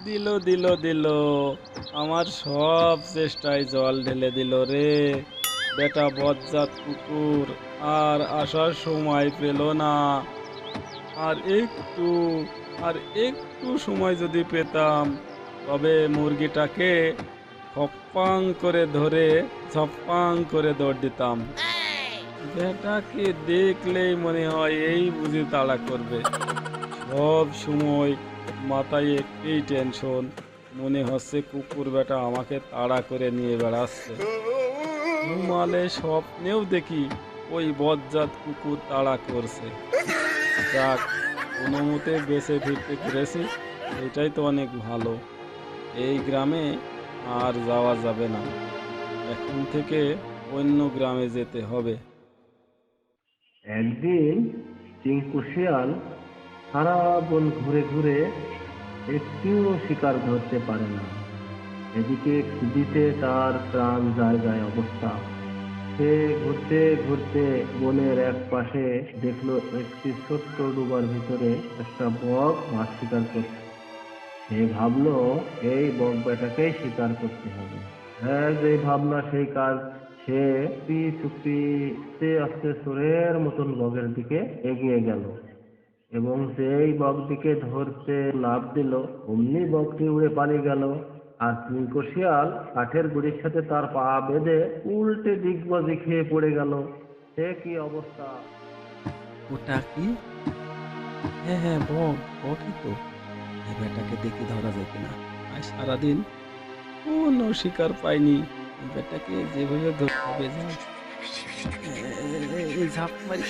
দিল দিল দিল, আমার সব চেষ্টায় জল ঢেলে দিল রে। বেটা বজ্জাত কুকুর আর আসার সময় পেল না। আর একটু আর একটু সময় যদি পেতাম, তবে মুরগিটাকে খপ্পাং করে ধরে ঝপ্পাং করে দৌড় দিতাম। বেটাকে দেখলেই মনে হয় এই বুঝি তাড়া করবে। সব সময় মাথায় একটাই টেনশন, মনে হচ্ছে কুকুর বেটা আমাকে তাড়া করে নিয়ে বেড়াচ্ছে। ঘুমালে স্বপ্নেও দেখি ওই বজ্জাত কুকুর তাড়া করছে। যাক, কোনো মতে বেঁচে ফিরতে পেরেছি, এটাই তো অনেক ভালো। এই গ্রামে আর যাওয়া যাবে না, এখন থেকে অন্য গ্রামে যেতে হবে। একদিন টিঙ্কু শিয়াল সারা বন ঘুরে ঘুরে একটিও শিকার ধরতে পারে না। এদিকে খিদিতে তার প্রাণ যায় যায় অবস্থা। সে ঘুরতে ঘুরতে বনের এক পাশে দেখলো একটি ছোট্ট ডোবার ভিতরে একটা বক মাছ শিকার করছে। সে ভাবলো এই বক বেটাকেই শিকার করতে হবে। হ্যাঁ, যে ভাবনা সেই কাজ। সে চুপি চুপিতে আস্তে চোরের মতন বকের দিকে এগিয়ে গেল এবং যেই বকটিকে ধরতে লাফ দিল, অমনি বকটি উড়ে পালিয়ে গেল। আর টিঙ্কু শিয়াল কাঠের গুড়ির সাথে তার পা বেঁধে উল্টে দিগবাজি খেয়ে পড়ে গেল। সে কি অবস্থা! ওটা কি? হ্যাঁ হ্যাঁ, বক, বকই তো। এই বেটাকে দেখি ধরা যায় কিনা। আজ সারাদিন কোনো শিকার পাইনি। এই বেটাকে যেভাবে ধরতে হবে, ঝাঁপ মারি।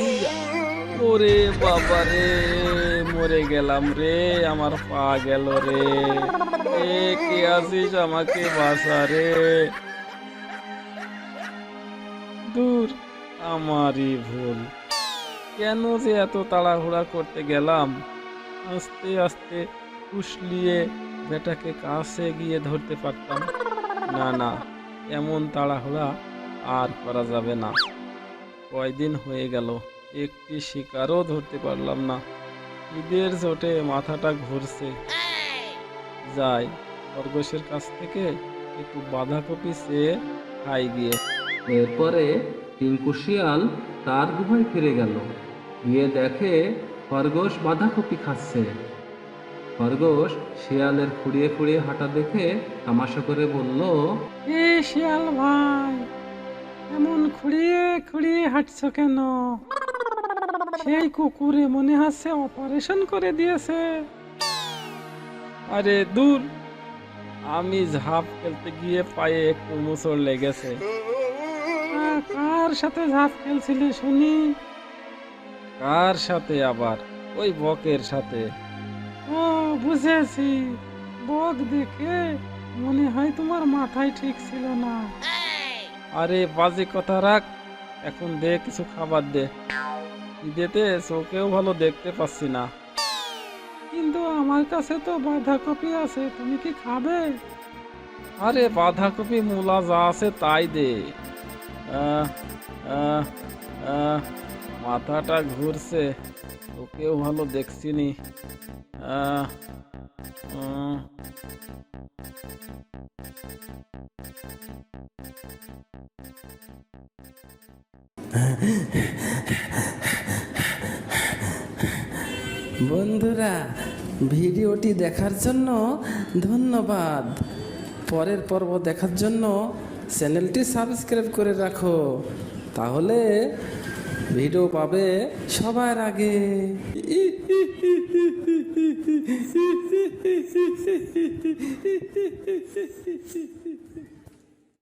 ইয়া! ওরে বাবা রে, মরে গেলাম রে, আমার পা গেল রে। এ কে আছিস, আমাকে বাঁচা রে। দূর, আমারই ভুল। কেন যে এত তাড়াহুড়া করতে গেলাম। আস্তে আস্তে ফুসলিয়ে বেটাকে কাছে গিয়ে ধরতে পারতাম। না না, এমন তাড়াহুড়া আর করা যাবে না। কয়দিন হয়ে গেল, একটি শিকারও ধরতে পারলাম না। ঈদের চোটে মাথাটা ঘুরছে। যাই, খরগোশের কাছ থেকে একটু বাঁধাকপি চেয়ে খাই গিয়ে। এরপরে টিঙ্কু শিয়াল তার গুহায় ফিরে গেল। গিয়ে দেখে খরগোশ বাঁধাকপি খাচ্ছে। খরগোশ শিয়ালের খুঁড়িয়ে খুঁড়িয়ে হাঁটা দেখে তামাশা করে বলল, এ শিয়াল ভাই, এমন খুঁড়িয়ে খুঁড়িয়ে হাঁটছো কেন? সেই কুকুরে মনে হচ্ছে অপারেশন করে দিয়েছে। আরে দূর, আমি ঝাঁপ খেলতে গিয়ে পায়ে একটু মোচড় লেগেছে। কার সাথে ঝাঁপ খেলছিলি শুনি? কার সাথে আবার? ওই বকের সাথে। ও, বুঝেছি। বক দেখে মনে হয় তোমার মাথায় ঠিক ছিল না। আরে বাজে কথা রাখ, এখন দে কিছু খাবার দে। ঈদেতে চোখেও ভালো দেখতে পাচ্ছি না। কিন্তু আমার কাছে তো বাঁধাকপি আছে, তুমি কি খাবে? আরে বাঁধাকপি মূলা যা আছে তাই দে। আহ, আহ, আহ, মাথাটা ঘুরছে, তোকেও ভালো দেখছি নি। আহ, উম, বন্ধুরা, ভিডিওটি দেখার জন্য ধন্যবাদ। পরের পর্ব দেখার জন্য চ্যানেলটি সাবস্ক্রাইব করে রাখো, তাহলে ভিডিও পাবে সবার আগে।